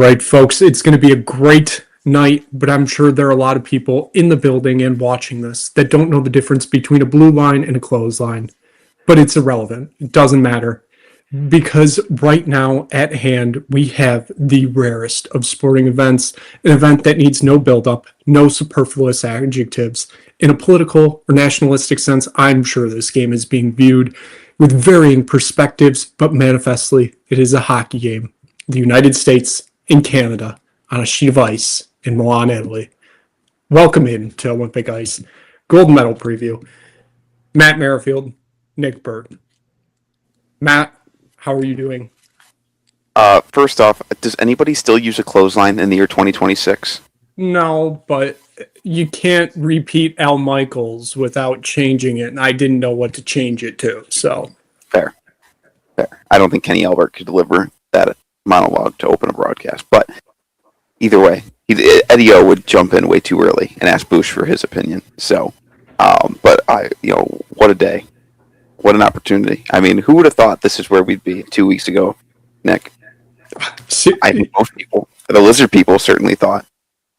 right, folks, it's going to be a great night, but I'm sure there are a lot of people in the building and watching this that don't know the difference between a blue line and a clothesline. But it's irrelevant. It doesn't matter. Because right now at hand, we have the rarest of sporting events, an event that needs no buildup, no superfluous adjectives. In a political or nationalistic sense, I'm sure this game is being viewed with varying perspectives, but manifestly, it is a hockey game. The United States and Canada on a sheet of ice in Milan, Italy. Welcome in to Olympic Ice. Gold medal preview. Matt Merrifield, Nick Burt. Matt, how are you doing? First off, does anybody still use a clothesline in the year 2026? No, but you can't repeat Al Michaels without changing it, and I didn't know what to change it to, so. Fair. I don't think Kenny Albert could deliver that monologue to open a broadcast, but either way, Eddie O would jump in way too early and ask Bush for his opinion. So, but what a day. What an opportunity. I mean, who would have thought this is where we'd be 2 weeks ago, Nick? I think most people, the lizard people, certainly thought.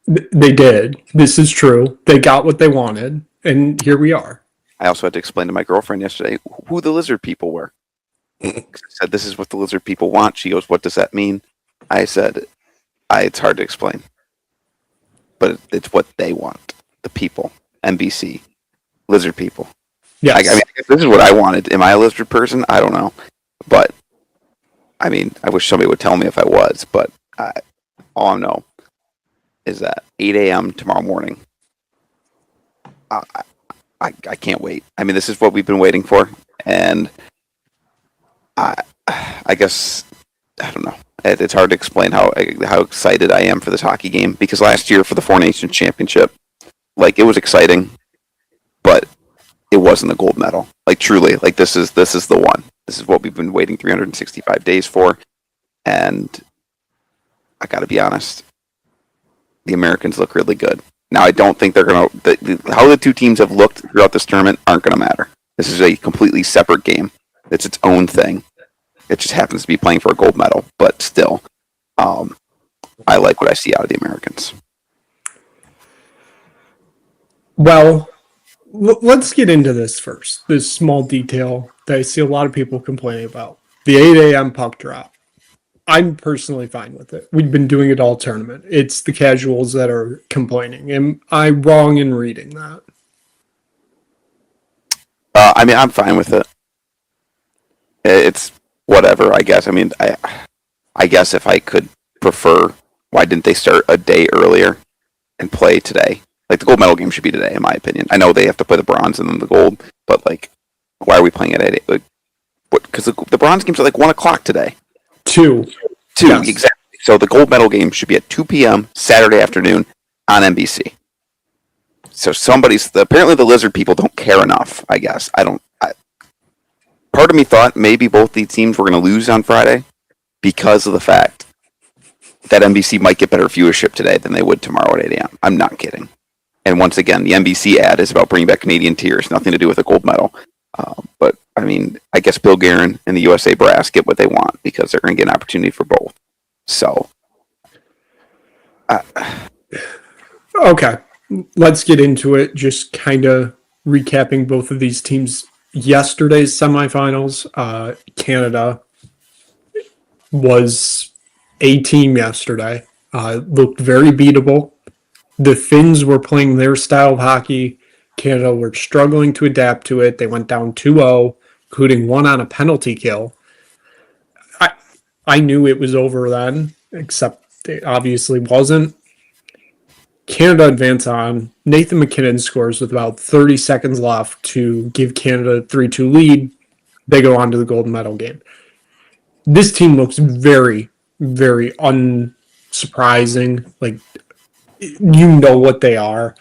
They did. This is true. They got what they wanted, and here we are. I also had to explain to my girlfriend yesterday who the lizard people were. I said, this is what the lizard people want. She goes, what does that mean? I said, it's hard to explain. But it's what they want. The people. NBC. Lizard people. Yes. I mean, this is what I wanted. Am I a lizard person? I don't know. But, I mean, I wish somebody would tell me if I was. But all I know is that 8 a.m. tomorrow morning, I can't wait. I mean, this is what we've been waiting for. And I guess, I don't know. It's hard to explain how excited I am for this hockey game. Because last year for the Four Nations Championship, it was exciting. But it wasn't a gold medal. Truly, this is the one. This is what we've been waiting 365 days for. And I got to be honest, the Americans look really good. Now, I don't think they're going to... How the two teams have looked throughout this tournament aren't going to matter. This is a completely separate game. It's its own thing. It just happens to be playing for a gold medal. But still, I like what I see out of the Americans. Well, let's get into this first. This small detail that I see a lot of people complaining about. The 8 a.m. puck drop. I'm personally fine with it. We've been doing it all tournament. It's the casuals that are complaining. Am I wrong in reading that? I mean, I'm fine with it. It's whatever, I guess. I mean, I guess if I could prefer, why didn't they start a day earlier and play today? The gold medal game should be today, in my opinion. I know they have to play the bronze and then the gold, but why are we playing at 8? Because the bronze games are 1 o'clock today. 2. Yes. Exactly. So the gold medal game should be at 2 p.m. Saturday afternoon on NBC. So apparently the lizard people don't care enough, I guess. Part of me thought maybe both these teams were going to lose on Friday because of the fact that NBC might get better viewership today than they would tomorrow at 8 a.m. I'm not kidding. And once again, the NBC ad is about bringing back Canadian tears, nothing to do with a gold medal. But, I mean, I guess Bill Guerin and the USA Brass get what they want because they're going to get an opportunity for both. So. Okay, let's get into it. Just kind of recapping both of these teams' yesterday's semifinals. Canada was a team yesterday. Looked very beatable. The Finns were playing their style of hockey. Canada were struggling to adapt to it. They went down 2-0, including one on a penalty kill. I knew it was over then, except it obviously wasn't. Canada advance on. Nathan MacKinnon scores with about 30 seconds left to give Canada a 3-2 lead. They go on to the gold medal game. This team looks very, very unsurprising. You know what they are.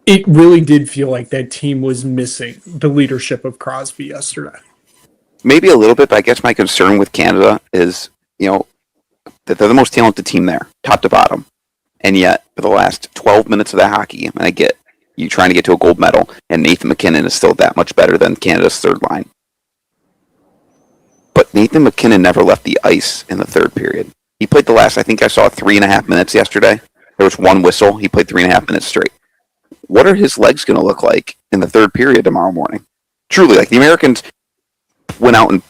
It really did feel like that team was missing the leadership of Crosby yesterday. Maybe a little bit, but I guess my concern with Canada is, that they're the most talented team there, top to bottom. And yet, for the last 12 minutes of that hockey game, and I get you trying to get to a gold medal, and Nathan MacKinnon is still that much better than Canada's third line. But Nathan McKinnon never left the ice in the third period. He played the last, I think I saw 3.5 minutes yesterday. There was one whistle. He played 3.5 minutes straight. What are his legs going to look like in the third period tomorrow morning? Truly, like the Americans went out and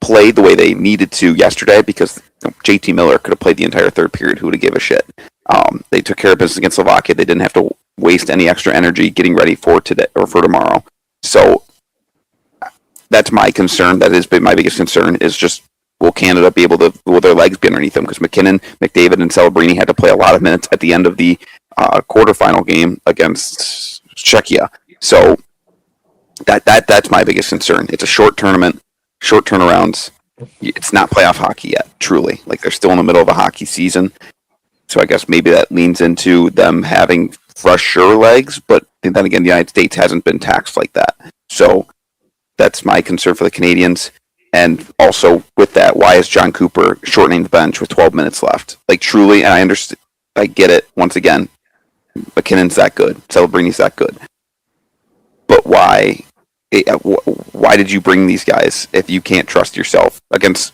played the way they needed to yesterday because JT Miller could have played the entire third period. Who would have give a shit? They took care of business against Slovakia. They didn't have to waste any extra energy getting ready for today or for tomorrow. So that's my concern. That is my biggest concern is just will Canada be able to, will their legs be underneath them? Because McKinnon, McDavid, and Celebrini had to play a lot of minutes at the end of the quarterfinal game against Czechia. So that's my biggest concern. It's a short tournament, short turnarounds. It's not playoff hockey yet, truly. Like they're still in the middle of a hockey season. So I guess maybe that leans into them having fresher legs, but then again, the United States hasn't been taxed like that. So that's my concern for the Canadians. And also with that, why is John Cooper shortening the bench with 12 minutes left? Like truly, and I understand, I get it. Once again, McKinnon's that good, Celebrini's that good, but why? Why did you bring these guys if you can't trust yourself against,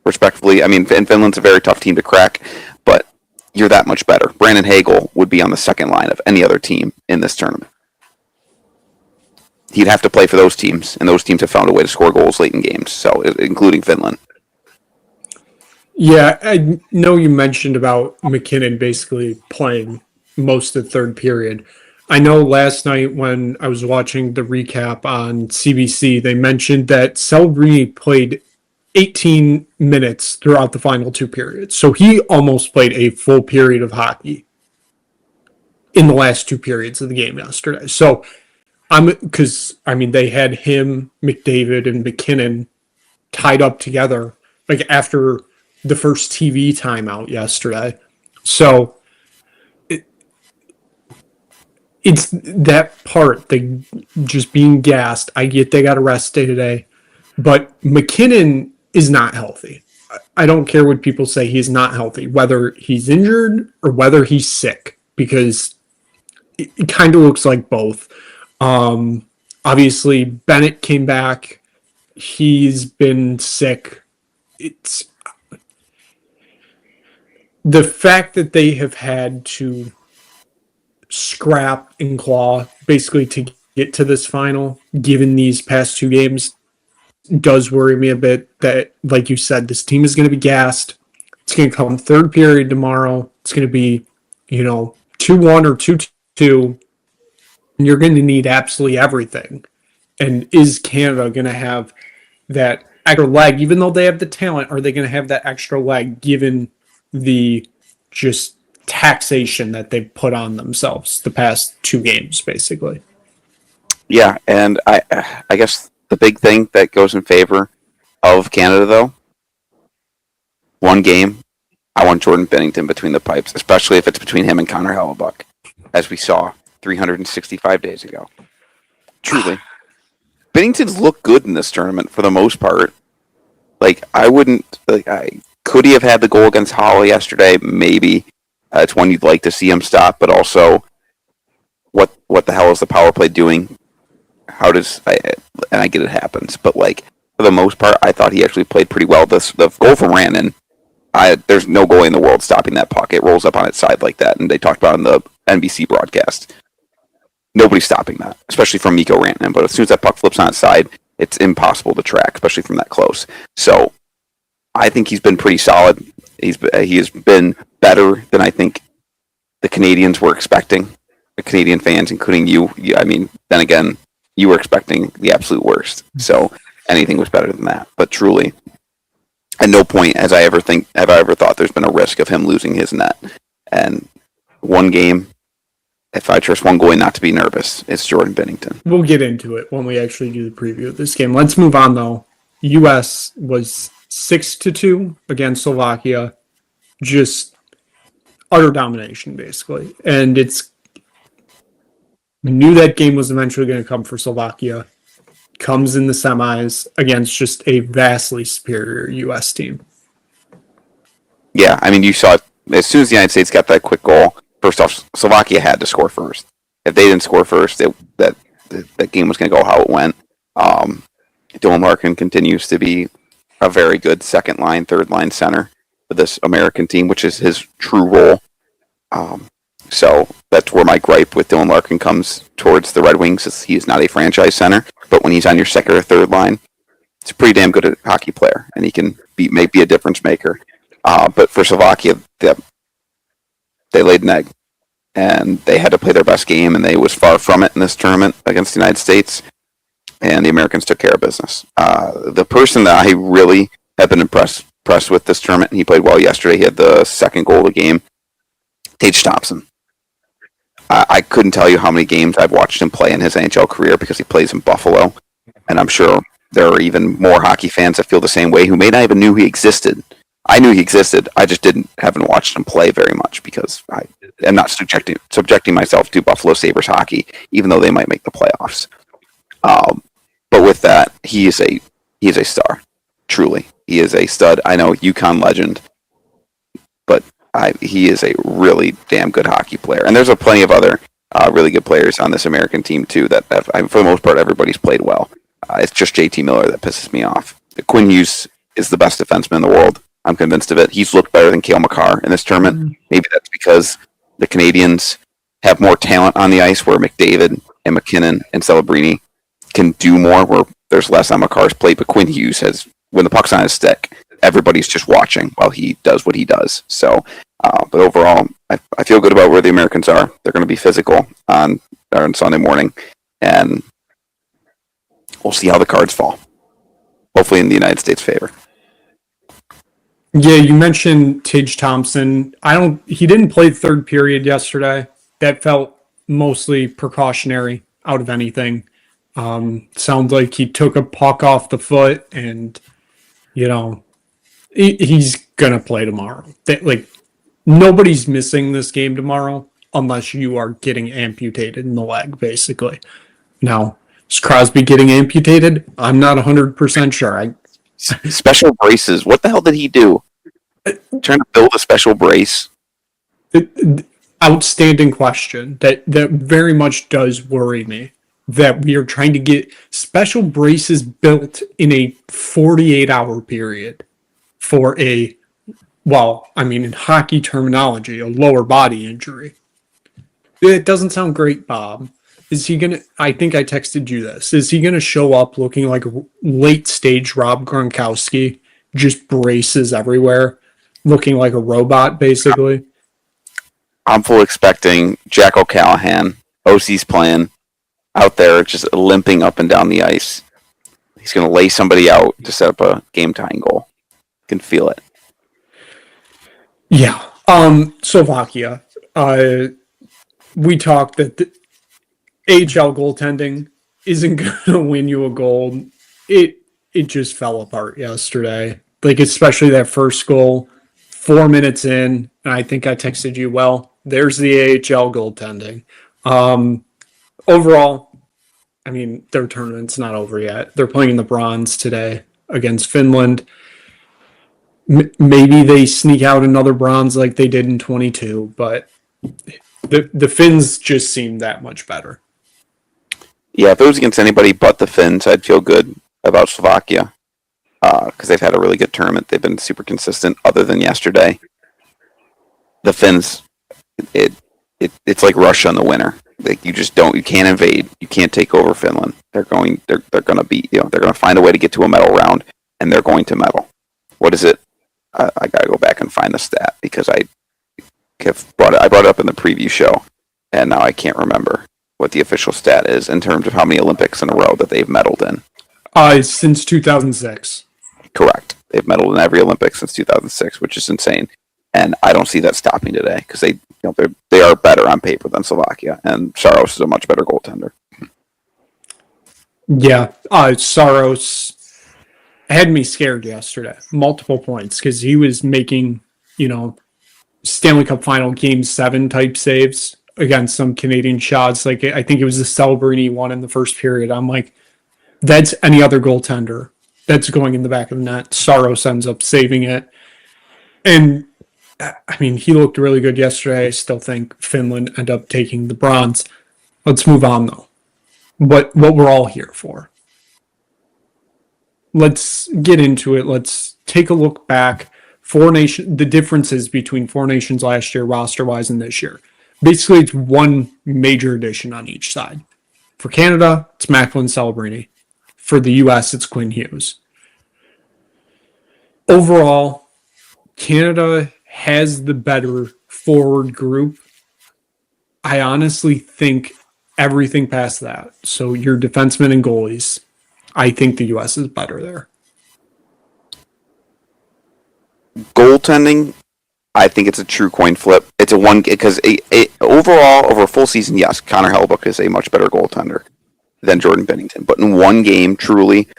respectively? I mean, Finland's a very tough team to crack, but you're that much better. Brandon Hagel would be on the second line of any other team in this tournament. He'd have to play for those teams, and those teams have found a way to score goals late in games, so including Finland. Yeah, I know you mentioned about McKinnon basically playing most of the third period. I know last night when I was watching the recap on CBC, they mentioned that Celebrini played 18 minutes throughout the final two periods. So he almost played a full period of hockey in the last two periods of the game yesterday. So they had him, McDavid, and McKinnon tied up together like after the first TV timeout yesterday. So it's that part, they just being gassed. I get they got a rest day today, but McKinnon is not healthy. I don't care what people say, he's not healthy, whether he's injured or whether he's sick, because it kind of looks like both. Obviously, Bennett came back. He's been sick. It's the fact that they have had to scrap and claw basically to get to this final, given these past two games, does worry me a bit. That, like you said, this team is going to be gassed. It's going to come third period tomorrow. It's going to be, 2-1 or 2-2. And you're going to need absolutely everything. And is Canada going to have that extra leg, even though they have the talent? Are they going to have that extra leg given the just taxation that they've put on themselves the past two games, basically? Yeah, and I guess the big thing that goes in favor of Canada, though, one game, I want Jordan Binnington between the pipes, especially if it's between him and Connor Hellebuck, as we saw 365 days ago. Truly. Binnington's looked good in this tournament for the most part. Like, could he have had the goal against Holla yesterday? Maybe. It's one you'd like to see him stop, but also, what the hell is the power play doing? I get it happens, but for the most part, I thought he actually played pretty well. The goal from Rantanen, there's no goalie in the world stopping that puck. It rolls up on its side like that, and they talked about it in the NBC broadcast. Nobody's stopping that, especially from Mikko Rantanen. But as soon as that puck flips on its side, it's impossible to track, especially from that close. So I think he's been pretty solid. He has been better than I think the Canadians were expecting. The Canadian fans, including you. I mean, then again, you were expecting the absolute worst. So anything was better than that. But truly, at no point have I ever thought there's been a risk of him losing his net. And one game, if I trust one goalie not to be nervous, it's Jordan Binnington. We'll get into it when we actually do the preview of this game. Let's move on, though. U.S. was 6-2 against Slovakia. Just utter domination, basically. And we knew that game was eventually going to come for Slovakia. Comes in the semis against just a vastly superior U.S. team. Yeah, I mean, you saw it. As soon as the United States got that quick goal, first off, Slovakia had to score first. If they didn't score first, that game was going to go how it went. Dylan Larkin continues to be a very good second line, third line center for this American team, which is his true role. So that's where my gripe with Dylan Larkin comes towards the Red Wings. Is he is not a franchise center, but when he's on your second or third line, he's a pretty damn good hockey player, and he can may be a difference maker. But for Slovakia, they laid an egg, and they had to play their best game, and they was far from it in this tournament against the United States, and the Americans took care of business. The person that I really have been impressed with this tournament, and he played well yesterday. He had the second goal of the game. Tage Thompson. I couldn't tell you how many games I've watched him play in his NHL career because he plays in Buffalo, and I'm sure there are even more hockey fans that feel the same way who may not even knew he existed. I knew he existed. I just haven't watched him play very much because I am not subjecting myself to Buffalo Sabres hockey, even though they might make the playoffs. But with that, he is a star. Truly, he is a stud. I know UConn legend, but he is a really damn good hockey player. And there's plenty of other really good players on this American team too that for the most part everybody's played well. It's just JT Miller that pisses me off. Quinn Hughes is the best defenseman in the world. I'm convinced of it. He's looked better than Cale Makar in this tournament. Mm-hmm. Maybe that's because the Canadians have more talent on the ice, where McDavid and McKinnon and Celebrini can do more, where there's less on Makar's plate. But Quinn Hughes has, when the puck's on his stick, everybody's just watching while he does what he does. So, but overall, I feel good about where the Americans are. They're going to be physical on Sunday morning, and we'll see how the cards fall. Hopefully in the United States' favor. Yeah, you mentioned Tage Thompson. He didn't play third period yesterday. That felt mostly precautionary out of anything. Sounds like he took a puck off the foot, and he's gonna play tomorrow. Nobody's missing this game tomorrow unless you are getting amputated in the leg, basically. Now, is Crosby getting amputated? I'm not 100% sure. Special braces. What the hell did he do? Trying to build a special brace. Outstanding question. That very much does worry me. That we are trying to get special braces built in a 48-hour period for in hockey terminology, a lower body injury. It doesn't sound great, Bob. Is he going to, I think I texted you this, is he going to show up looking like a late-stage Rob Gronkowski, just braces everywhere, looking like a robot, basically? I'm full expecting Jack O'Callahan, OC's playing, out there just limping up and down the ice. He's going to lay somebody out to set up a game-tying goal. Can feel it. Yeah. Slovakia. We talked that the AHL goaltending isn't going to win you a gold. It just fell apart yesterday. Especially that first goal, 4 minutes in, and I think I texted you, well, there's the AHL goaltending. Overall, their tournament's not over yet. They're playing in the bronze today against Finland. Maybe they sneak out another bronze like they did in 22, but the Finns just seem that much better. Yeah, if it was against anybody but the Finns, I'd feel good about Slovakia because they've had a really good tournament. They've been super consistent other than yesterday. The Finns, it's like Russia in the winter. You can't invade. You can't take over Finland. They're going to beat you. They're going to find a way to get to a medal round, and they're going to medal. What is it? I got to go back and find the stat because I brought it up in the preview show, and now I can't remember what the official stat is in terms of how many Olympics in a row that they've medaled in. Since 2006. Correct. They've medaled in every Olympics since 2006, which is insane. And I don't see that stopping today because they are better on paper than Slovakia, and Saros is a much better goaltender. Yeah, Saros had me scared yesterday. Multiple points because he was making, Stanley Cup Final Game 7 type saves against some Canadian shots. I think it was the Celebrini one in the first period. I'm like, that's any other goaltender that's going in the back of the net. Saros ends up saving it. And, he looked really good yesterday. I still think Finland end up taking the bronze. Let's move on, though. What we're all here for. let's get into it. Let's take a look back. The differences between four nations last year, roster wise, and this year. Basically, it's one major addition on each side. For Canada, it's Macklin Celebrini. For the US, it's Quinn Hughes. Overall, Canada has the better forward group. I honestly think everything past that. So your defensemen and goalies, I think the US is better there. Goaltending, I think it's a true coin flip. It's a one because overall over a full season, yes, Connor Hellebuyck is a much better goaltender than Jordan Binnington. But in one game, truly,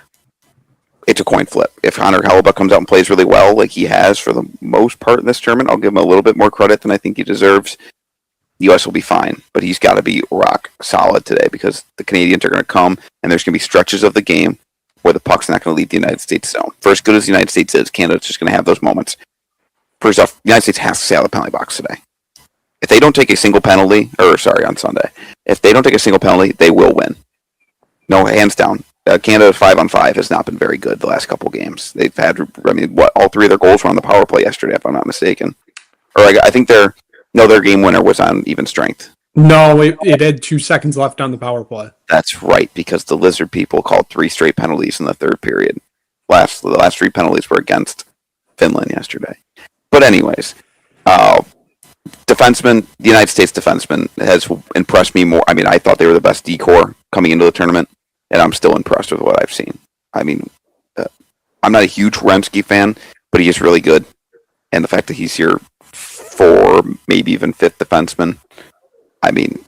it's a coin flip. If Connor Hellebuyck comes out and plays really well, like he has for the most part in this tournament, I'll give him a little bit more credit than I think he deserves. The U.S. will be fine, but he's got to be rock solid today because the Canadians are going to come, and there's going to be stretches of the game where the puck's not going to leave the United States zone. For as good as the United States is, Canada's just going to have those moments. First off, the United States has to stay out of the penalty box today. If they don't take a single penalty, on Sunday, if they don't take a single penalty, they will win. No, hands down. Canada 5-on-5 has not been very good the last couple games. They've had, all three of their goals were on the power play yesterday, if I'm not mistaken. Or I think their game winner was on even strength. No, it had 2 seconds left on the power play. That's right, because the Lizard people called 3 straight penalties in the third period. The last 3 penalties were against Finland yesterday. But anyways, defenseman, the United States defenseman has impressed me more. I mean, I thought they were the best D-core coming into the tournament, and I'm still impressed with what I've seen. I mean, I'm not a huge Werenski fan, but he is really good. And the fact that he's your 4th, maybe even 5th defenseman, I mean,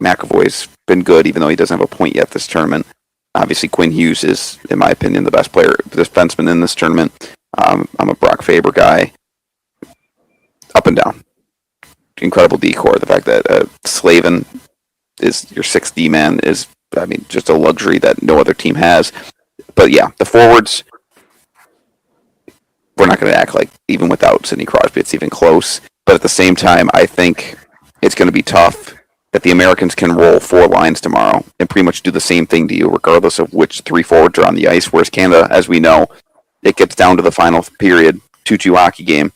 McAvoy's been good, even though he doesn't have a point yet this tournament. Obviously, Quinn Hughes is, in my opinion, the best defenseman in this tournament. I'm a Brock Faber guy. Up and down. Incredible D-core. The fact that Slavin is your 6th D-man is, I mean, just a luxury that no other team has. But yeah, the forwards, we're not going to act like, even without Sidney Crosby, it's even close. But at the same time, I think it's going to be tough that the Americans can roll 4 lines tomorrow and pretty much do the same thing to you, regardless of which 3 forwards are on the ice. Whereas Canada, as we know, it gets down to the final period, 2-2 hockey game,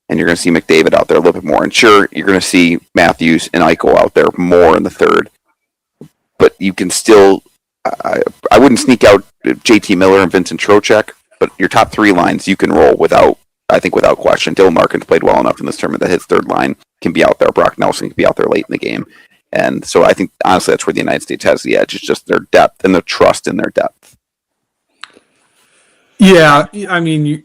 and you're going to see McDavid out there a little bit more. And sure, you're going to see Matthews and Eichel out there more in the third. But you can still, I wouldn't sneak out JT Miller and Vincent Trocheck, but your top 3 lines you can roll without question. Dylan Larkin's played well enough in this tournament that his third line can be out there. Brock Nelson can be out there late in the game. And so I think, honestly, that's where the United States has the edge. It's just their depth and the trust in their depth. Yeah, I mean,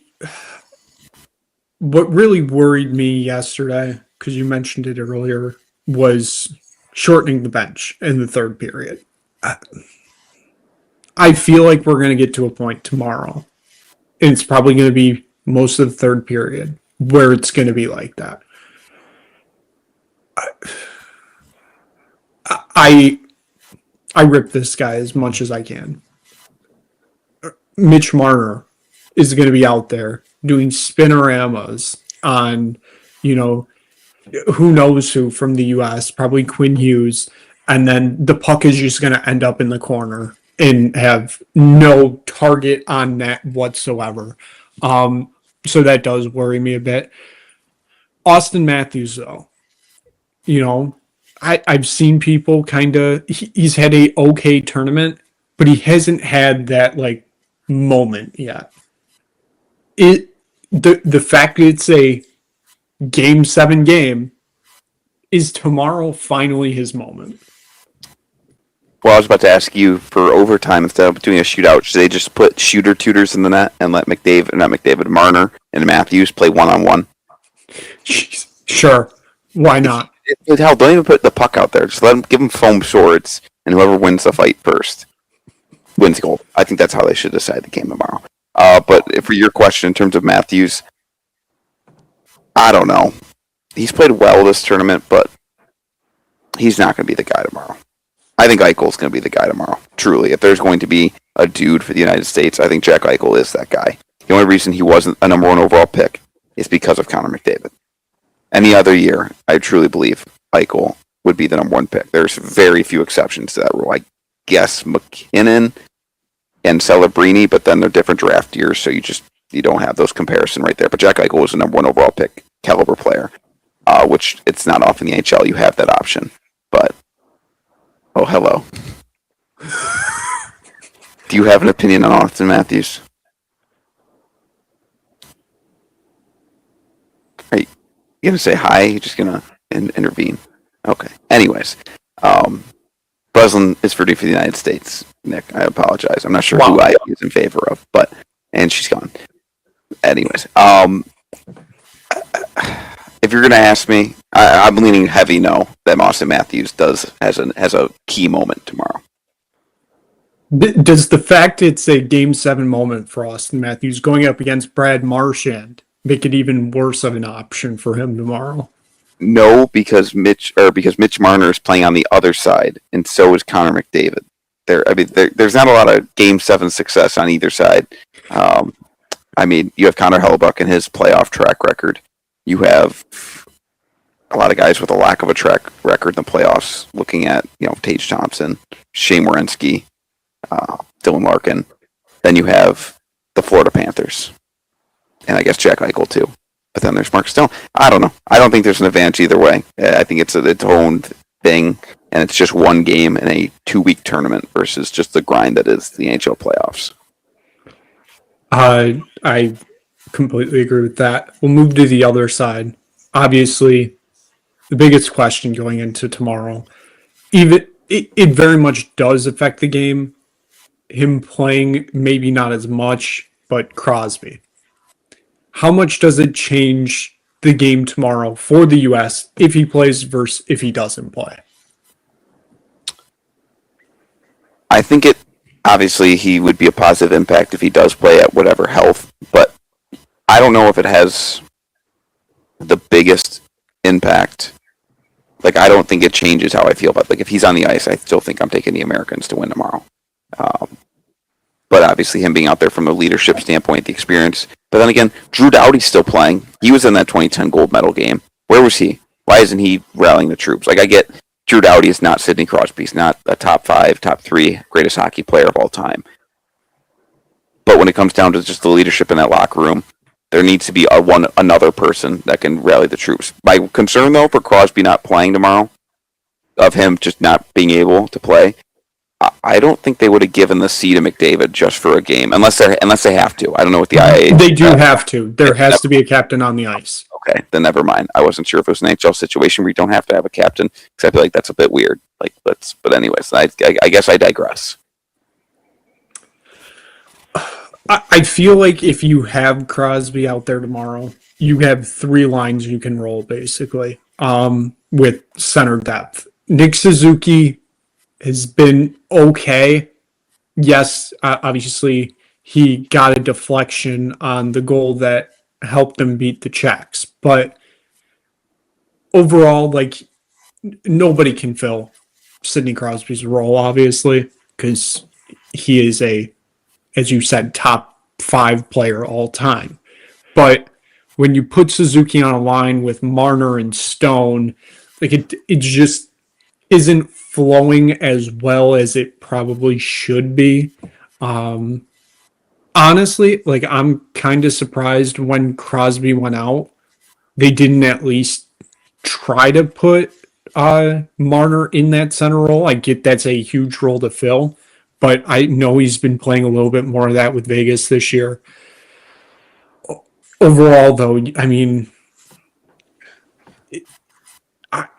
what really worried me yesterday, because you mentioned it earlier, was shortening the bench in the third period. I feel like we're going to get to a point tomorrow, and it's probably going to be most of the third period, where it's going to be like that. I rip this guy as much as I can. Mitch Marner is going to be out there doing spinoramas on, who knows who from the U.S., probably Quinn Hughes, and then the puck is just going to end up in the corner and have no target on net whatsoever. So that does worry me a bit. Austin Matthews, though, I've seen people he's had a okay tournament, but he hasn't had that moment yet. The fact that it's a Game 7 game, is tomorrow finally his moment? Well, I was about to ask you, for overtime, instead of doing a shootout, should they just put shooter tutors in the net and let Marner and Matthews play one-on-one? Sure. Why not? Hell, don't even put the puck out there. Just give them foam swords, and whoever wins the fight first wins gold. I think that's how they should decide the game tomorrow. But for your question, in terms of Matthews, I don't know. He's played well this tournament, but he's not going to be the guy tomorrow. I think Eichel's going to be the guy tomorrow. Truly, if there's going to be a dude for the United States, I think Jack Eichel is that guy. The only reason he wasn't a number 1 overall pick is because of Connor McDavid. Any other year, I truly believe Eichel would be the number 1 pick. There's very few exceptions to that rule. I guess McKinnon, and Celebrini, but then they're different draft years, so you don't have those comparison right there. But Jack Eichel was the number 1 overall pick caliber player, which it's not often in the NHL you have that option. But oh, hello. Do you have an opinion on Austin Matthews? Are you gonna say hi? You're just gonna intervene? Okay. Anyways, Breslin is for the United States. Nick, I apologize. I'm not sure who I is in favor of, and she's gone. Anyways, if you're gonna ask me, I'm leaning heavy no that Austin Matthews has a key moment tomorrow. Does the fact it's a Game 7 moment for Austin Matthews going up against Brad Marchand make it even worse of an option for him tomorrow? No, because Mitch Marner is playing on the other side, and so is Connor McDavid. There's not a lot of Game 7 success on either side. You have Connor Hellebuyck and his playoff track record. You have a lot of guys with a lack of a track record in the playoffs. Looking at Tage Thompson, Shane Werenski, Dylan Larkin. Then you have the Florida Panthers, and I guess Jack Eichel too. But then there's Mark Stone. I don't know. I don't think there's an advantage either way. I think it's its own thing, and it's just one game in a 2-week tournament versus just the grind that is the NHL playoffs. I completely agree with that. We'll move to the other side. Obviously, the biggest question going into tomorrow, even it very much does affect the game. Him playing, maybe not as much, but Crosby. How much does it change the game tomorrow for the U.S. if he plays versus if he doesn't play? I think obviously he would be a positive impact if he does play at whatever health, but I don't know if it has the biggest impact. I don't think it changes how I feel about if he's on the ice, I still think I'm taking the Americans to win tomorrow. But obviously him being out there from a leadership standpoint, the experience. But then again, Drew Doughty's still playing. He was in that 2010 gold medal game. Where was he? Why isn't he rallying the troops? I get Drew Doughty is not Sidney Crosby. He's not a top 5, top 3 greatest hockey player of all time. But when it comes down to just the leadership in that locker room, there needs to be another person that can rally the troops. My concern, though, for Crosby not playing tomorrow, of him just not being able to play, I don't think they would have given the C to McDavid just for a game, unless they have to. I don't know what the IA. They do have to. There has to be a captain on the ice. Okay, then never mind. I wasn't sure if it was an NHL situation where you don't have to have a captain, because I feel like that's a bit weird. But anyways, I guess I digress. I feel like if you have Crosby out there tomorrow, you have 3 lines you can roll basically with center depth. Nick Suzuki has been okay. Yes, obviously he got a deflection on the goal that helped them beat the Czechs, but overall, nobody can fill Sidney Crosby's role, obviously, because he is as you said, top 5 player all time. But when you put Suzuki on a line with Marner and Stone, it just isn't flowing as well as it probably should be. Honestly, I'm kind of surprised when Crosby went out, they didn't at least try to put Marner in that center role. I get that's a huge role to fill, but I know he's been playing a little bit more of that with Vegas this year. Overall, though,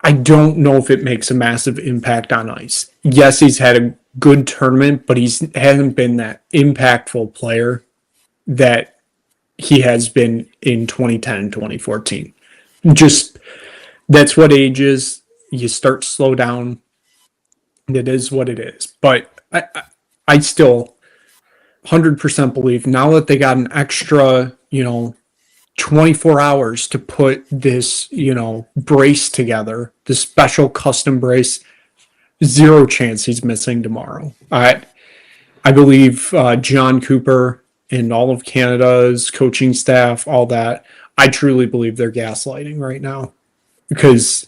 I don't know if it makes a massive impact on ice. Yes, he's had a good tournament, but he hasn't been that impactful player that he has been in 2010 and 2014. Just, that's what age is. You start to slow down. It is what it is. But I still 100% believe now that they got an extra, 24 hours to put this, brace together, this special custom brace, zero chance he's missing tomorrow. I believe John Cooper and all of Canada's coaching staff, all that, I truly believe they're gaslighting right now. Because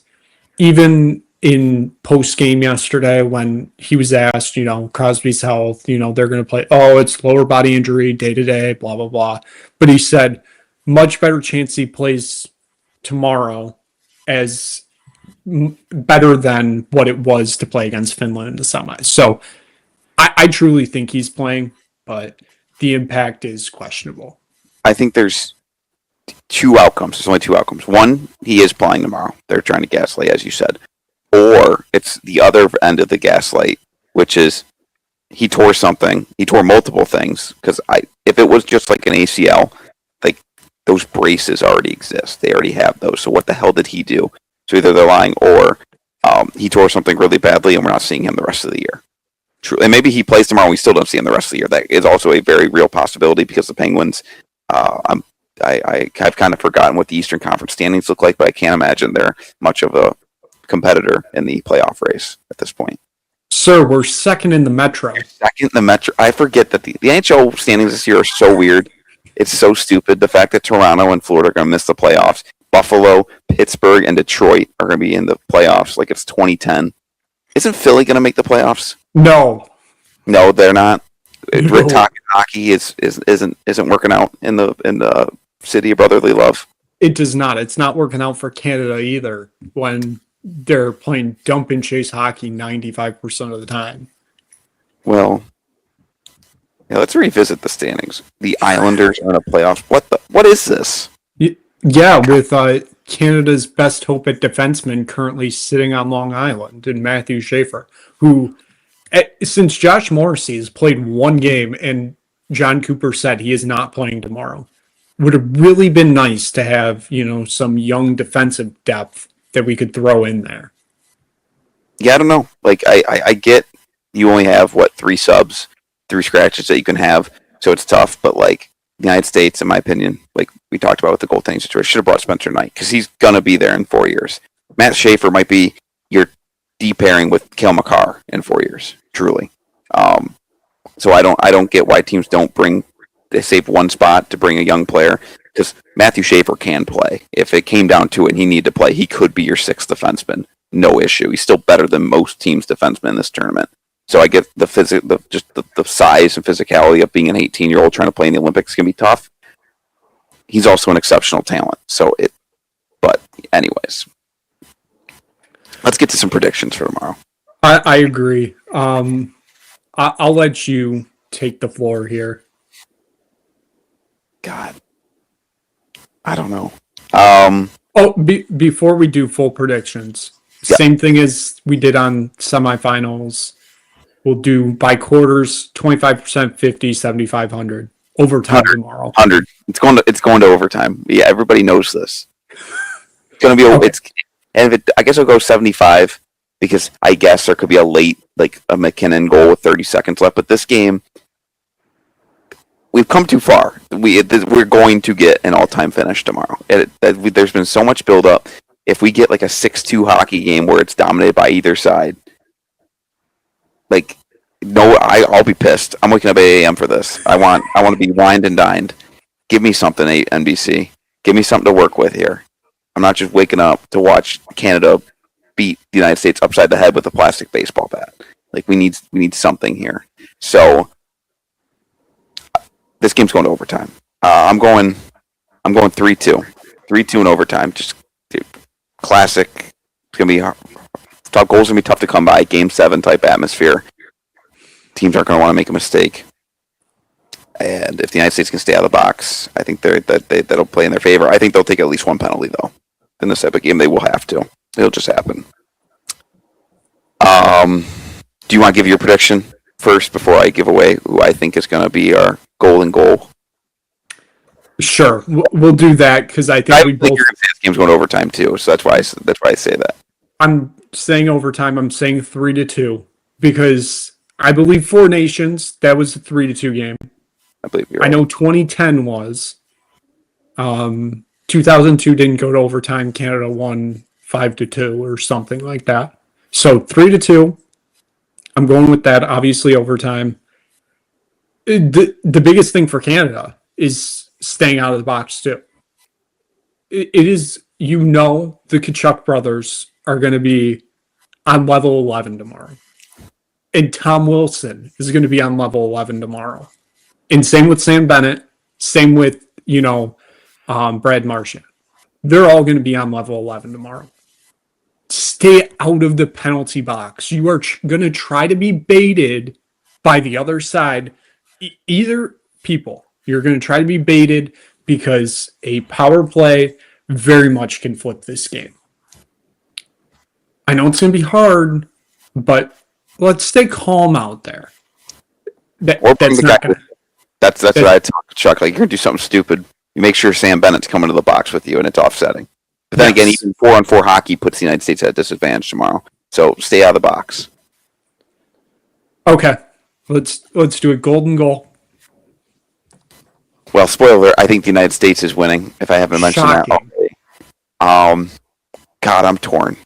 even in post game yesterday when he was asked, Crosby's health, they're going to play. Oh, it's lower body injury, day to day, blah, blah, blah. But he said, much better chance he plays tomorrow as better than what it was to play against Finland in the semis. So I truly think he's playing, but the impact is questionable. I think there's two outcomes. There's only two outcomes. One, he is playing tomorrow. They're trying to gaslight, as you said. Or it's the other end of the gaslight, which is he tore something. He tore multiple things. Because if it was just like an ACL, like those braces already exist. They already have those. So what the hell did he do? So either they're lying or he tore something really badly and we're not seeing him the rest of the year. True. And maybe he plays tomorrow and we still don't see him the rest of the year. That is also a very real possibility because the Penguins, I've kind of forgotten what the Eastern Conference standings look like, but I can't imagine they're much of a competitor in the playoff race at this point. Sir, we're second in the Metro. Second in the Metro. I forget that the NHL standings this year are so weird. It's so stupid. The fact that Toronto and Florida are going to miss the playoffs. Buffalo, Pittsburgh, and Detroit are going to be in the playoffs like it's 2010. Isn't Philly going to make the playoffs? No, they're not. No. Hockey isn't working out in the city of brotherly love. It does not. It's not working out for Canada either when they're playing dump and chase hockey 95% of the time. Well, yeah, let's revisit the standings. The Islanders are in a playoffs. What is this? Yeah, with Canada's best hope at defenseman currently sitting on Long Island and Matthew Schaefer, who, since Josh Morrissey has played one game and John Cooper said he is not playing tomorrow, would have really been nice to have, some young defensive depth that we could throw in there. Yeah, I don't know. Like, I get you only have, 3 subs, 3 scratches that you can have, so it's tough, but, like, the United States, in my opinion, like we talked about with the goaltending situation, should have brought Spencer Knight because he's going to be there in 4 years. Matt Schaefer might be your D pairing with Cale Makar in 4 years, truly. So I don't get why teams don't they save one spot to bring a young player because Matthew Schaefer can play. If it came down to it and he needed to play, he could be your 6th defenseman. No issue. He's still better than most teams' defensemen in this tournament. So I get the size and physicality of being an 18-year-old trying to play in the Olympics can be tough. He's also an exceptional talent. But anyways, let's get to some predictions for tomorrow. I agree. I'll let you take the floor here. God, I don't know. Before we do full predictions, same thing as we did on semifinals. We'll do by quarters, 25%, 50, 75, 100. Overtime tomorrow. 100. It's going to overtime. Yeah, everybody knows this. It's going to be okay. I guess I'll go 75 because I guess there could be a late, like a McKinnon goal with 30 seconds left. But this game, we've come too far. We're going to get an all-time finish tomorrow. There's been so much build-up. If we get like a 6-2 hockey game where it's dominated by either side, I'll be pissed. I'm waking up 8 a.m. for this. I want to be wined and dined. Give me something, NBC. Give me something to work with here. I'm not just waking up to watch Canada beat the United States upside the head with a plastic baseball bat. Like we need something here. So this game's going to overtime. I'm going 3-2. 3-2 in overtime. Just classic. It's gonna be tough. Goals gonna be tough to come by. Game 7 type atmosphere. Teams aren't going to want to make a mistake. And if the United States can stay out of the box, I think that'll play in their favor. I think they'll take at least one penalty, though. In this type of game, they will have to. It'll just happen. Do you want to give your prediction first before I give away who I think is going to be our golden goal? Sure. We'll do that because I think you're going to say this game's going to overtime, too. So that's why I say that. I'm saying overtime. I'm saying 3-2 because I believe 4 Nations, that was a 3-2 game. I believe you're right. I know 2010 was. 2002 didn't go to overtime. Canada won 5-2 or something like that. So 3-2. I'm going with that. Obviously overtime. The biggest thing for Canada is staying out of the box too. It is, the Kachuk brothers are going to be on level 11 tomorrow. And Tom Wilson is going to be on level 11 tomorrow. And same with Sam Bennett. Same with, Brad Marchand. They're all going to be on level 11 tomorrow. Stay out of the penalty box. You are going to try to be baited by the other side. Either people, you're going to try to be baited because a power play very much can flip this game. I know it's going to be hard, but let's stay calm out there. That's what I told Chuck. Like, you're going to do something stupid. You make sure Sam Bennett's coming to the box with you, and it's offsetting. But then again, even 4-on-4 hockey puts the United States at a disadvantage tomorrow. So stay out of the box. Okay, let's do a golden goal. Well, spoiler alert, I think the United States is winning, if I haven't mentioned that already. God, I'm torn.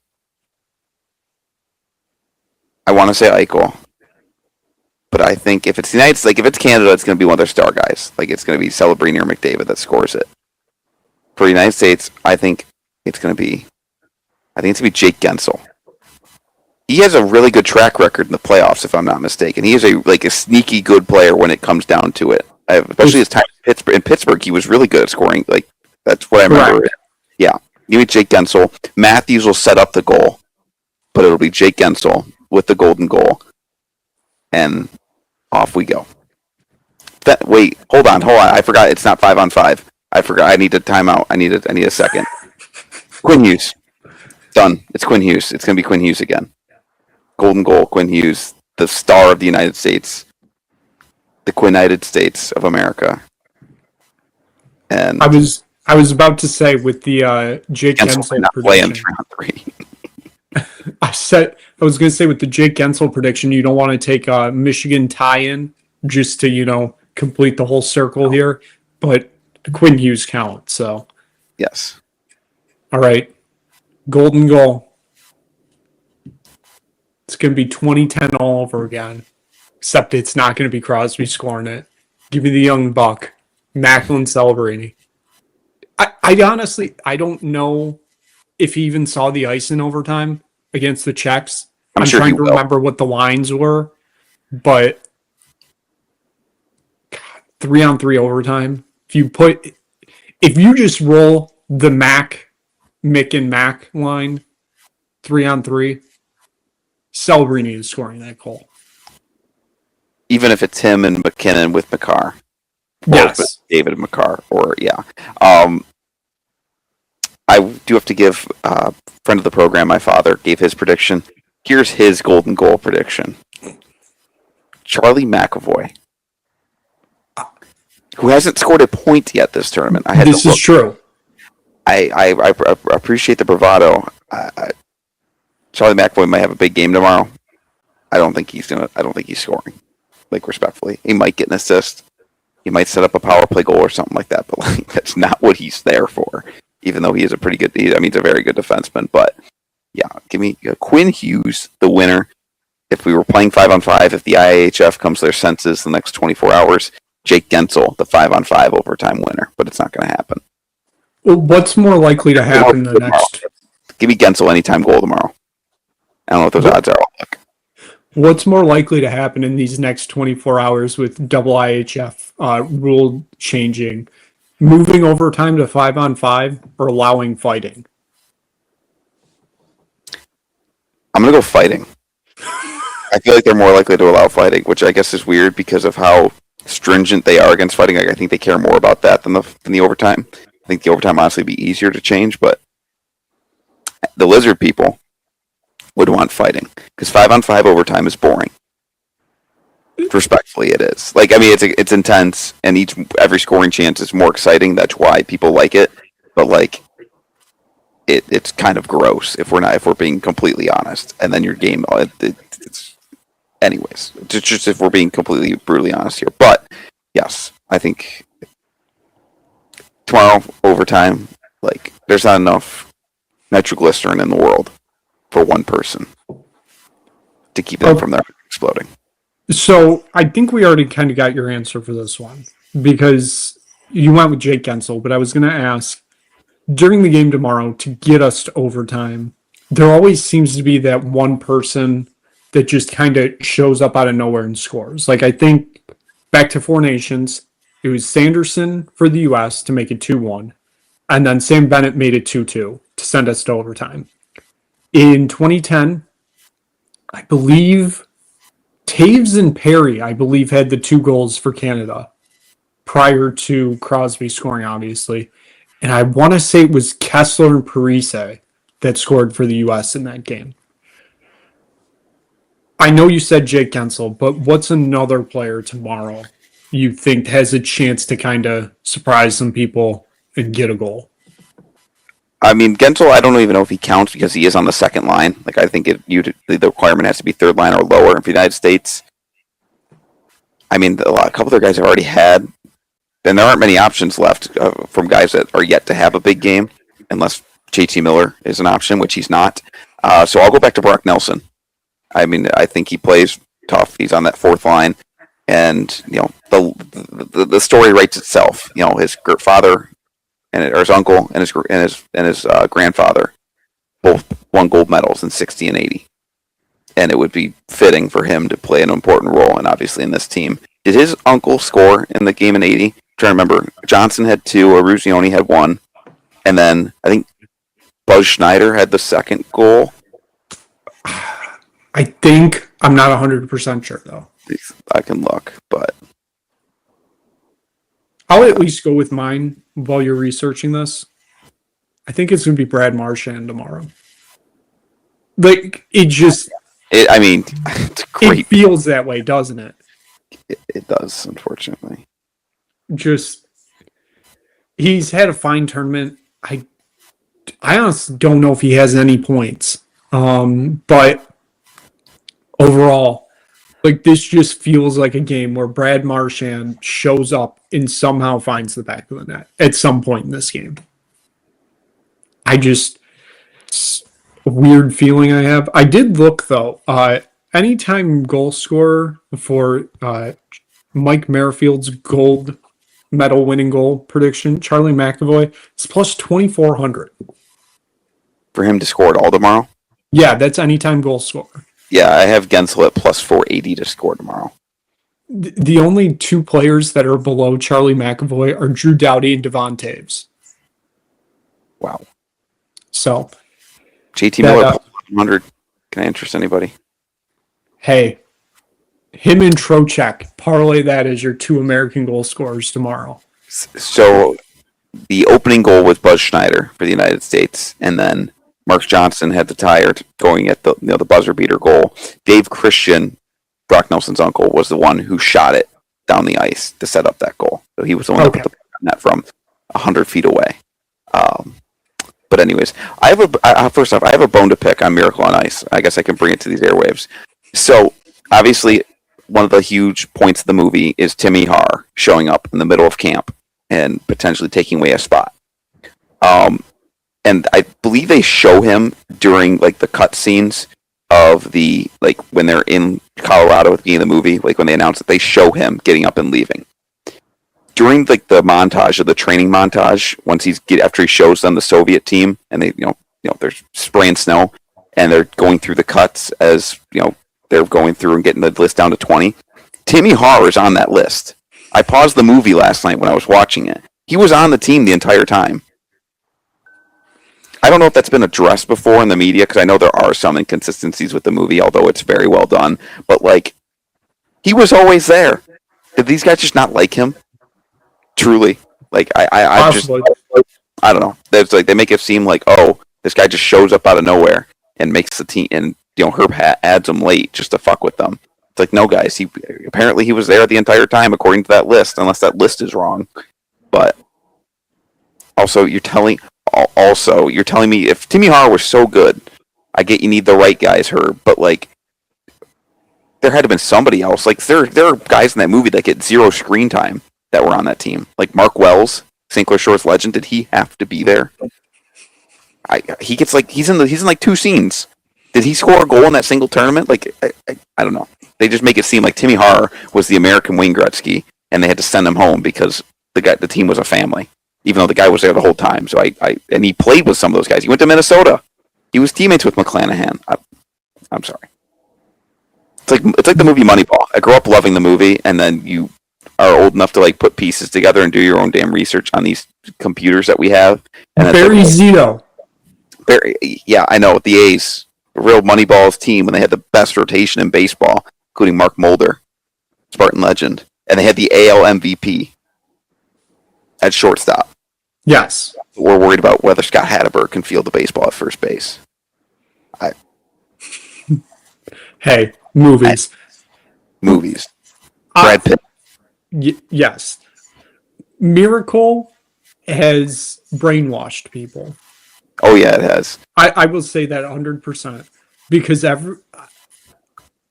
I want to say Eichel. But I think if it's the United States, if it's Canada, it's going to be one of their star guys. Like, it's going to be Celebrini or McDavid that scores it. For the United States, I think it's going to be Jake Gensel. He has a really good track record in the playoffs, if I'm not mistaken. He is a sneaky good player when it comes down to it. Especially his time in Pittsburgh, he was really good at scoring. Like, that's what I remember. Right. Yeah, give me Jake Gensel. Matthews will set up the goal, but it'll be Jake Gensel with the golden goal, and off we go. Wait, hold on. I forgot. It's not 5-on-5. I forgot. I need a timeout. I need a second. Quinn Hughes. Done. It's Quinn Hughes. It's going to be Quinn Hughes again. Golden goal, Quinn Hughes, the star of the United States. The Quinited States of America. And I was about to say with the Jake Gensel prediction. I was going to say with the Jake Gensel prediction, you don't want to take a Michigan tie-in just to, complete the whole circle here, but Quinn Hughes counts, so. Yes. All right. Golden goal. It's going to be 2010 all over again, except it's not going to be Crosby scoring it. Give me the young buck, Macklin Celebrini. I honestly, I don't know if he even saw the ice in overtime against the Czechs. I'm sure trying to remember what the lines were, but 3-on-3 overtime. If you just roll the Mick and Mac line, 3-on-3, Celebrini is scoring that goal. Even if it's him and McKinnon with Makar. Yes. David Makar, I do have to give friend of the program, my father, gave his prediction. Here's his golden goal prediction. Charlie McAvoy, who hasn't scored a point yet this tournament. This is true. I appreciate the bravado. Charlie McAvoy might have a big game tomorrow. I don't think he's scoring. Like, respectfully, he might get an assist. He might set up a power play goal or something like that. But that's not what he's there for. Even though he is he's a very good defenseman. But yeah, give me Quinn Hughes, the winner. If we were playing 5-on-5, if the IIHF comes to their senses the next 24 hours, Jake Gensel, the 5-on-5 overtime winner. But it's not going to happen. Well, what's more likely to happen the next? Give me Gensel anytime goal tomorrow. I don't know what those odds are. Look. What's more likely to happen in these next 24 hours with double IHF rule changing? Moving overtime to 5-on-5 or allowing fighting? I'm going to go fighting. I feel like they're more likely to allow fighting, which I guess is weird because of how stringent they are against fighting. I think they care more about that than the overtime. I think the overtime honestly would be easier to change, but the lizard people would want fighting because 5-on-5 overtime is boring. Respectfully, it is. It's intense, and every scoring chance is more exciting. That's why people like it. But it's kind of gross if we're being completely honest. And then your game, it's anyways. Just if we're being completely brutally honest here. But yes, I think tomorrow overtime, there's not enough nitroglycerin in the world for one person to keep them from exploding. So I think we already kind of got your answer for this one because you went with Jake Gensel, but I was going to ask during the game tomorrow to get us to overtime, there always seems to be that one person that just kind of shows up out of nowhere and scores. Like, I think back to Four Nations, it was Sanderson for the U.S. to make it 2-1. And then Sam Bennett made it 2-2 to send us to overtime. In 2010, I believe Taves and Perry, I believe, had the 2 goals for Canada prior to Crosby scoring, obviously. And I want to say it was Kessler and Parise that scored for the U.S. in that game. I know you said Jake Gensel, but what's another player tomorrow you think has a chance to kind of surprise some people and get a goal? I mean, Gensel, I don't even know if he counts because he is on the second line. Like, I think the requirement has to be third line or lower. And for the United States, I mean, a couple other guys have already had, and there aren't many options left from guys that are yet to have a big game, unless JT Miller is an option, which he's not. So I'll go back to Brock Nelson. I mean, I think he plays tough. He's on that fourth line, and the story writes itself. His father or his uncle and his grandfather both won gold medals in 60 and 80, and it would be fitting for him to play an important role, and obviously in this team. Did his uncle score in the game in 80? I'm trying to remember. Johnson had 2, or Ruzioni had 1, and then I think Buzz Schneider had the second goal. I think, I'm not 100% sure, though. I can look, but I'll at least go with mine while you're researching this. I think it's going to be Brad Marchand tomorrow. Like, it's great. It feels that way, doesn't it? It does, unfortunately. He's had a fine tournament. I honestly don't know if he has any points. But overall, like, this just feels like a game where Brad Marchand shows up and somehow finds the back of the net at some point in this game. It's a weird feeling I have. I did look, though, anytime goal scorer for Mike Merrifield's gold medal winning goal prediction, Charlie McAvoy, is plus 2,400. For him to score it all tomorrow? Yeah, that's anytime goal scorer. Yeah, I have Gensel at plus 480 to score tomorrow. The only 2 players that are below Charlie McAvoy are Drew Doughty and Devon Taves. Wow. So, JT Miller plus 100. Can I interest anybody? Hey, him and Trocheck, parlay that as your 2 American goal scorers tomorrow. So, the opening goal was Buzz Schneider for the United States, and then Mark Johnson had the tie going at the buzzer beater goal. Dave Christian, Brock Nelson's uncle, was the one who shot it down the ice to set up that goal. So he was the one that put the net from 100 feet away. But anyways, first off, I have a bone to pick on Miracle on Ice. I guess I can bring it to these airwaves. So obviously, one of the huge points of the movie is Timmy Haar showing up in the middle of camp and potentially taking away a spot. And I believe they show him during the cut scenes of when they're in Colorado at the beginning of the movie, when they announce it, they show him getting up and leaving. During the montage, of the training montage, after he shows them the Soviet team, and they they're spraying snow and they're going through the cuts as they're going through and getting the list down to 20. Timmy Haar is on that list. I paused the movie last night when I was watching it. He was on the team the entire time. I don't know if that's been addressed before in the media, because I know there are some inconsistencies with the movie, although it's very well done. But, he was always there. Did these guys just not like him? Truly. I don't know. They make it seem like, oh, this guy just shows up out of nowhere and makes the team, and, Herb adds him late just to fuck with them. It's like, no, guys, he was there the entire time, according to that list, unless that list is wrong. But also, you're telling me if Timmy Haar was so good, I get you need the right guys, Herb, but there had to have been somebody else. There are guys in that movie that get 0 screen time that were on that team. Mark Wells, St. Clair Shores legend. Did he have to be there? He's in 2 scenes. Did he score a goal in that single tournament? I don't know. They just make it seem like Timmy Haar was the American Wayne Gretzky, and they had to send him home because the team was a family, even though the guy was there the whole time. So and he played with some of those guys. He went to Minnesota. He was teammates with McClanahan. I'm sorry. It's like the movie Moneyball. I grew up loving the movie, and then you are old enough to like put pieces together and do your own damn research on these computers that we have. And Barry like, Zito. Yeah, I know the A's, the real Moneyball's team, when they had the best rotation in baseball, including Mark Mulder, Spartan legend, and they had the AL MVP at shortstop. Yes. We're worried about whether Scott Hatteberg can field the baseball at first base. Hey, movies. Movies. Brad Pitt. Yes. Miracle has brainwashed people. Oh, yeah, it has. I will say that 100% because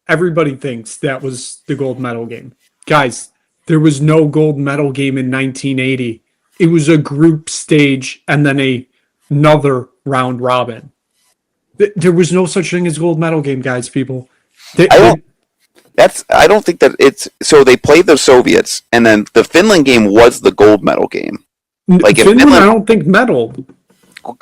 everybody thinks that was the gold medal game. Guys, there was no gold medal game in 1980. It was a group stage and then another round robin. There was no such thing as gold medal game, guys, people. I don't think that it's so they played the Soviets and then the Finland game was the gold medal game. Like Finland, I don't think medaled.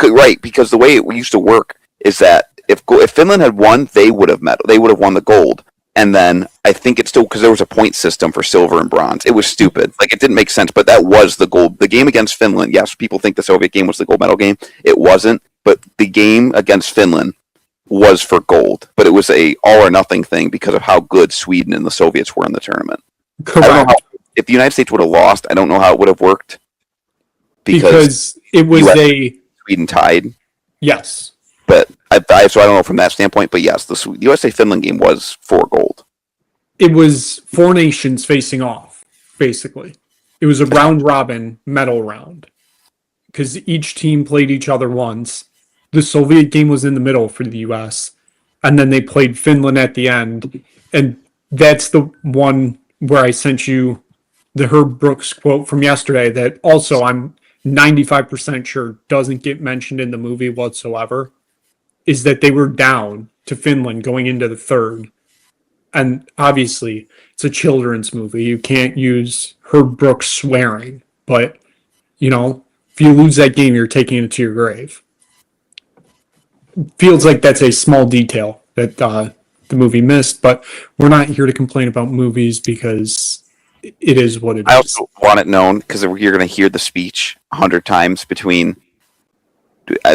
Right, because the way it used to work is that if Finland had won, they would have medal. They would have won the gold. And then I think it's still because there was a point system for silver and bronze. It was stupid. Like it didn't make sense, but that was the gold. The game against Finland, yes, people think the Soviet game was the gold medal game. It wasn't, but the game against Finland was for gold, but it was a all or nothing thing because of how good Sweden and the Soviets were in the tournament. Correct. If the United States would have lost, I don't know how it would have worked because it was Sweden tied. Yes, but so I don't know from that standpoint. But yes, the USA Finland game was for gold. It was four nations facing off. Basically, it was a round robin medal round because each team played each other once. The Soviet game was in the middle for the U.S., and then they played Finland at the end. And that's the one where I sent you the Herb Brooks quote from yesterday that also I'm 95% sure doesn't get mentioned in the movie whatsoever, is that they were down to Finland going into the third. And obviously, it's a children's movie. You can't use Herb Brooks swearing. But, if you lose that game, you're taking it to your grave. Feels like that's a small detail that the movie missed, but we're not here to complain about movies because it is what it is. I also want it known because you're going to hear the speech 100 times between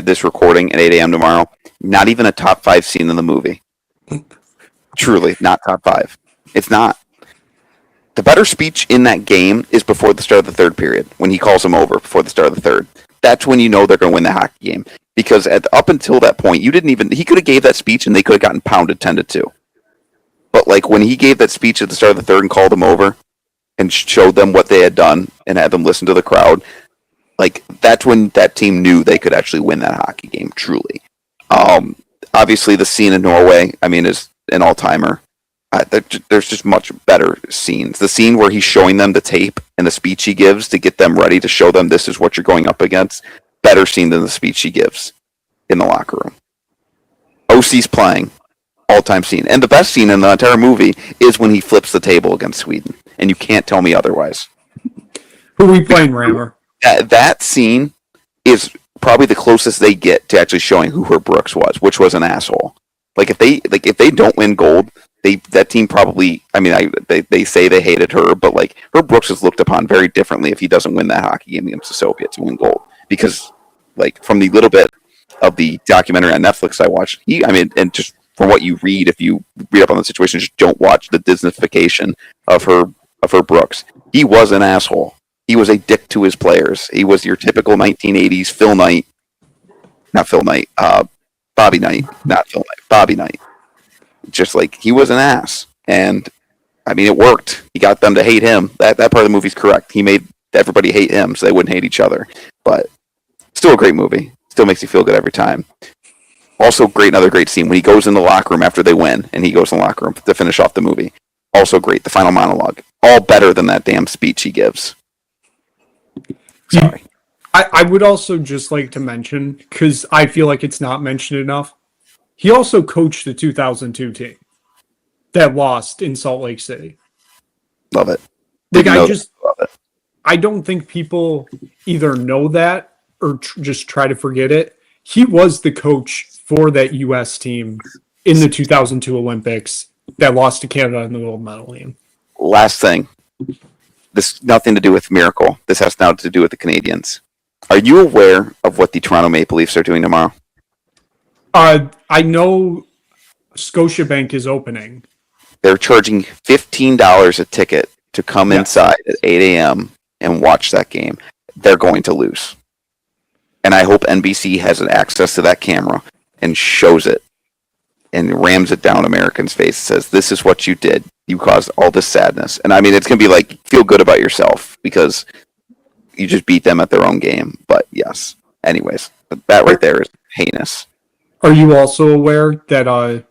this recording and 8 a.m. tomorrow. Not even a top 5 scene in the movie. Truly, not top 5. It's not. The better speech in that game is before the start of the third period, when he calls him over before the start of the third. That's when you know they're going to win the hockey game. Because up until that point, he could have gave that speech and they could have gotten pounded 10-2. But like when he gave that speech at the start of the third and called them over and showed them what they had done and had them listen to the crowd, like that's when that team knew they could actually win that hockey game, truly. Obviously, the scene in Norway, is an all-timer. There's just much better scenes. The scene where he's showing them the tape and the speech he gives to get them ready to show them this is what you're going up against. Better scene than the speech he gives in the locker room. OC's playing. All-time scene. And the best scene in the entire movie is when he flips the table against Sweden. And you can't tell me otherwise. Who are we playing, Rammer? That scene is probably the closest they get to actually showing who Herb Brooks was, which was an asshole. If they don't win gold, that team probably, they say they hated Herb, but Herb Brooks is looked upon very differently if he doesn't win that hockey game against the Soviets and win gold. Because from the little bit of the documentary on Netflix I watched, and just from what you read, if you read up on the situation, just don't watch the Disneyfication of Herb Brooks. He was an asshole. He was a dick to his players. He was your typical 1980s Bobby Knight, not Phil Knight, Bobby Knight. Just he was an ass. And, it worked. He got them to hate him. That part of the movie's correct. He made everybody hate him so they wouldn't hate each other. But still a great movie. Still makes you feel good every time. Also another great scene when he goes in the locker room after they win, and he goes in the locker room to finish off the movie. Also great. The final monologue. All better than that damn speech he gives. Sorry. I would also just like to mention, because I feel like it's not mentioned enough, he also coached the 2002 team that lost in Salt Lake City. Love it. Love it. I don't think people either know that or just try to forget it. He was the coach for that U.S. team in the 2002 Olympics that lost to Canada in the gold medal game. Last thing. This nothing to do with Miracle. This has now to do with the Canadians. Are you aware of what the Toronto Maple Leafs are doing tomorrow? I know Scotiabank is opening. They're charging $15 a ticket to come inside at 8 a.m. and watch that game. They're going to lose. And I hope NBC has access to that camera and shows it and rams it down Americans' face and says, this is what you did. You caused all this sadness. And I mean, it's going to be like, feel good about yourself because you just beat them at their own game. But yes, anyways, that right there is heinous. Are you also aware that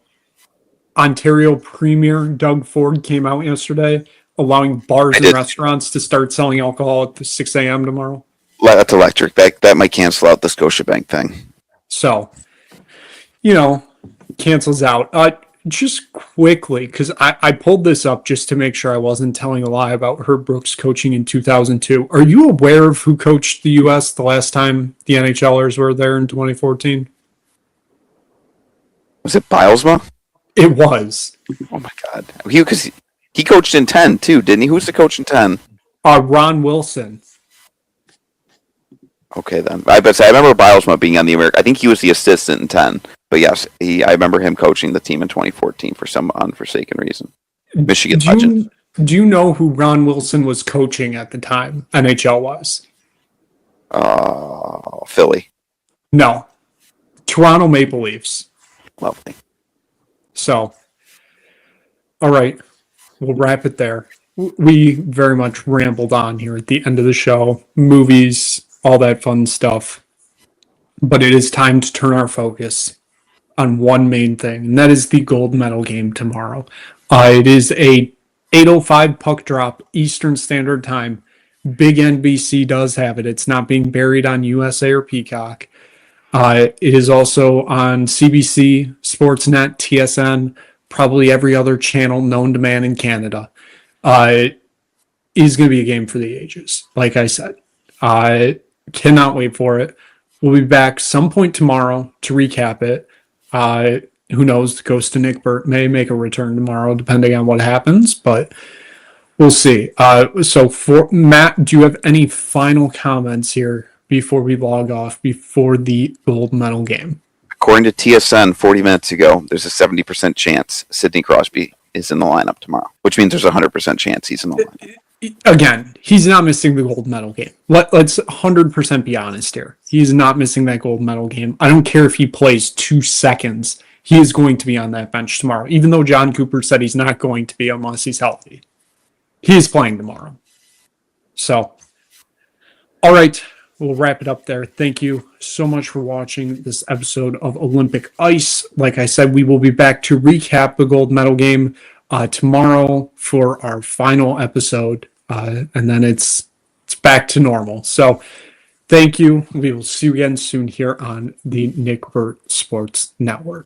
Ontario Premier Doug Ford came out yesterday allowing bars and restaurants to start selling alcohol at 6 a.m. tomorrow? That's electric. That might cancel out the Scotiabank thing. So, cancels out. Just quickly, because I pulled this up just to make sure I wasn't telling a lie about Herb Brooks coaching in 2002. Are you aware of who coached the U.S. the last time the NHLers were there in 2014? Was it Bilesma? It was. Oh my God! He coached in 10 too, didn't he? Who's the coach in 10? Ron Wilson. Okay, then. I remember Bilesma being on the American. I think he was the assistant in 10. But yes, I remember him coaching the team in 2014 for some unforsaken reason. Michigan legend. Do you know who Ron Wilson was coaching at the time? NHL was. Philly. No. Toronto Maple Leafs. Lovely. So, all right. We'll wrap it there. We very much rambled on here at the end of the show. Movies, all that fun stuff. But it is time to turn our focus on one main thing, and that is the gold medal game tomorrow. It is a 8:05 puck drop Eastern Standard Time. Big NBC does have it. It's not being buried on USA or Peacock. It is also on CBC, Sportsnet, TSN, probably every other channel known to man in Canada. It is going to be a game for the ages, like I said. I cannot wait for it. We'll be back some point tomorrow to recap it. Who knows? The ghost of Nick Burt may make a return tomorrow, depending on what happens, but we'll see. So for Matt, do you have any final comments here before we log off, before the gold medal game? According to TSN 40 minutes ago, there's a 70% chance Sidney Crosby is in the lineup tomorrow, which means there's a 100% chance he's in the lineup. Again, he's not missing the gold medal game. Let's 100% be honest here. He's not missing that gold medal game. I don't care if he plays 2 seconds. He is going to be on that bench tomorrow, even though John Cooper said he's not going to be unless he's healthy. He is playing tomorrow. So, all right, we'll wrap it up there. Thank you so much for watching this episode of Olympic Ice. Like I said, we will be back to recap the gold medal game tomorrow for our final episode, and then it's back to normal. So thank you. We will see you again soon here on the Nick Burt Sports Network.